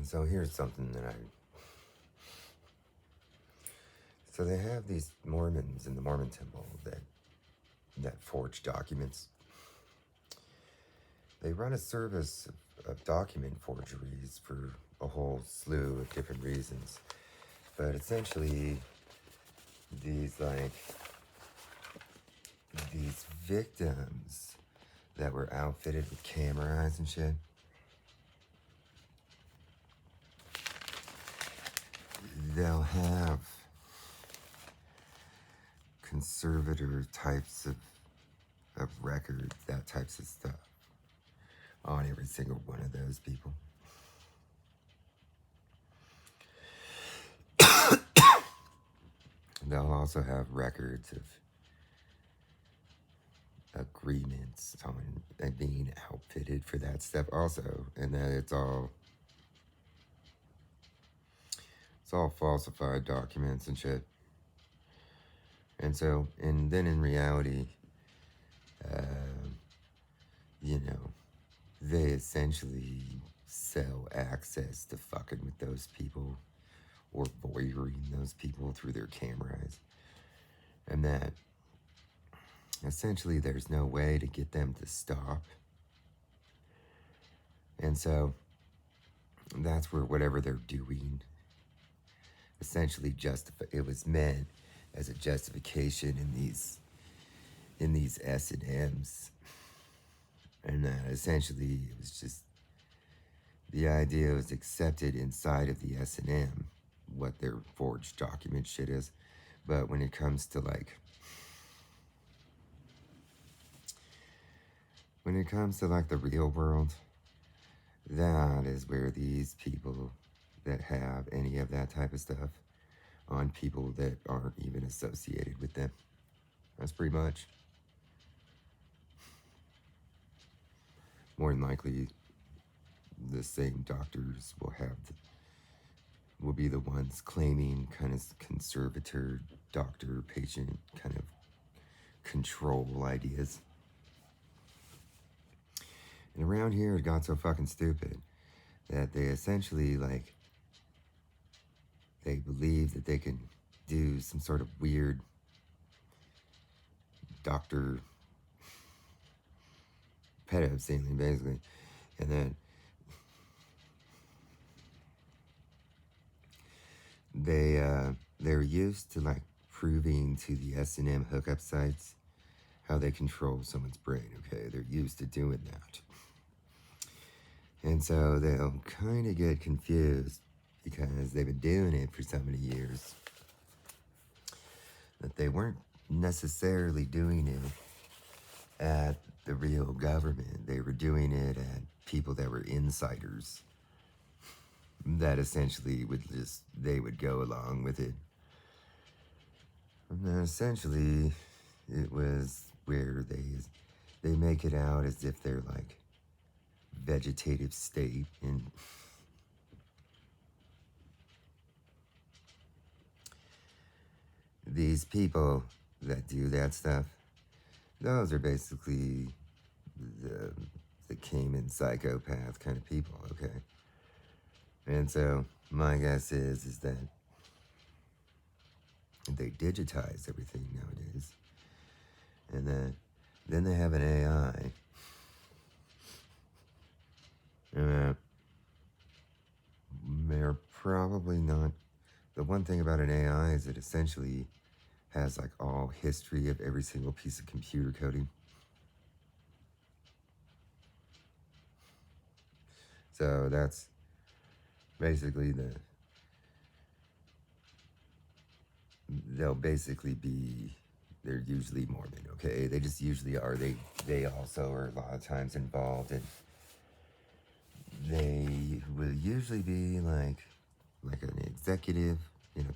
So here's something that so they have these Mormons in the Mormon temple that forge documents. They run a service of document forgeries for a whole slew of different reasons. But essentially, these victims that were outfitted with camera eyes and shit, they'll have conservator types of records, that types of stuff on every single one of those people. They'll also have records of agreements on being outfitted for that stuff also, and that it's all falsified documents and shit. And so, and then in reality, they essentially sell access to fucking with those people or voyeuring those people through their cameras. And that essentially there's no way to get them to stop. And so that's where whatever they're doing essentially it was meant as a justification in these S&Ms. And that essentially it was just the idea was accepted inside of the S&M, what their forged document shit is. But when it comes to the real world, that is where these people that have any of that type of stuff on people that aren't even associated with them. That's pretty much. More than likely, the same doctors will be the ones claiming kind of conservator, doctor, patient kind of control ideas. And around here, it got so fucking stupid that they essentially, they believe that they can do some sort of weird doctor pedo ceiling, basically. And then they're used to proving to the S&M hookup sites how they control someone's brain, okay? They're used to doing that. And so they'll kind of get confused because they've been doing it for so many years that they weren't necessarily doing it at the real government. They were doing it at people that were insiders that essentially they would go along with it. And then essentially it was where they make it out as if they're vegetative state, and these people that do that stuff, those are basically the Cayman psychopath kind of people, okay? And so my guess is that they digitize everything nowadays, and then they have an AI. And they're probably not. The one thing about an AI is it essentially has all history of every single piece of computer coding. So that's basically they're usually Mormon, okay? They just usually are. They also are a lot of times involved in, they will usually be like an executive in a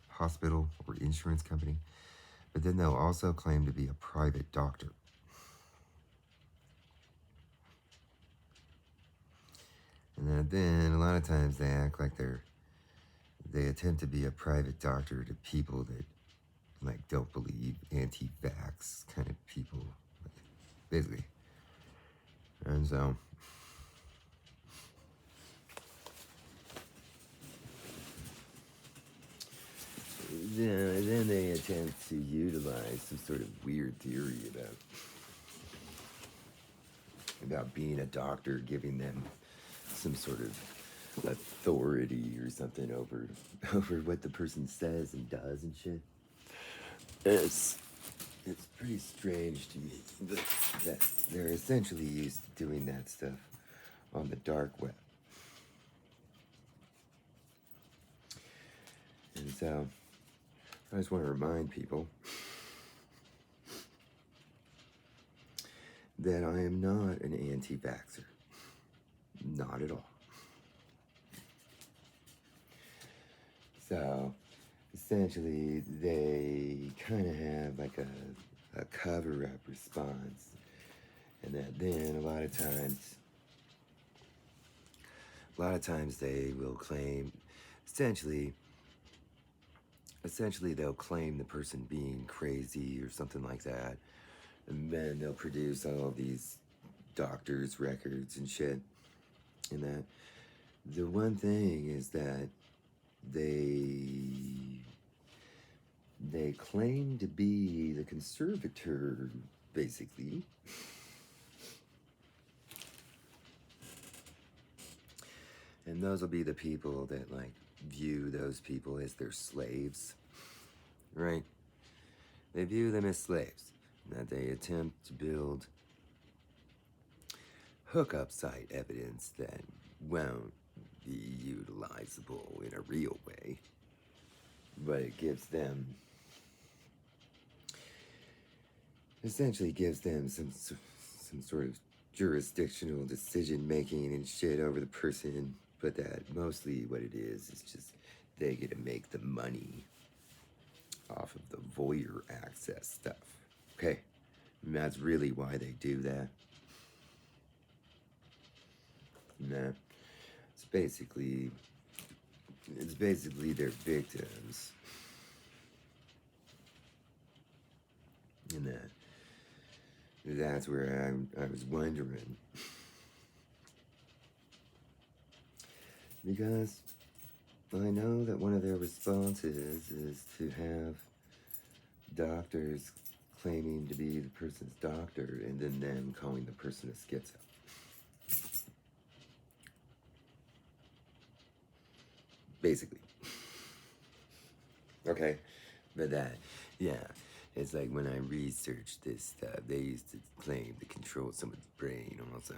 hospital or insurance company, but then they'll also claim to be a private doctor. And then a lot of times they act like they attempt to be a private doctor to people that don't believe, anti-vax kind of people, basically. And so then they attempt to utilize some sort of weird theory about being a doctor, giving them some sort of authority or something over what the person says and does and shit. It's pretty strange to me that they're essentially used to doing that stuff on the dark web. And so I just want to remind people that I am not an anti-vaxxer. Not at all. So essentially they kind of have like a cover-up response, and that then a lot of times they will claim essentially they'll claim the person being crazy or something like that, and then they'll produce all these doctors' records and shit. And that the one thing is that they claim to be the conservator, basically. And those will be the people that like view those people as their slaves, right? They view them as slaves, that they attempt to build hookup site evidence that won't be utilizable in a real way, but it essentially gives them some sort of jurisdictional decision making and shit over the person, but that mostly what it is just they get to make the money off of the voyeur access stuff. Okay, and that's really why they do that. And it's basically their victims, and that's where I was wondering, because I know that one of their responses is to have doctors claiming to be the person's doctor and then them calling the person a schizo. Basically. Okay? But yeah, it's like when I researched this stuff, they used to claim to control someone's brain also.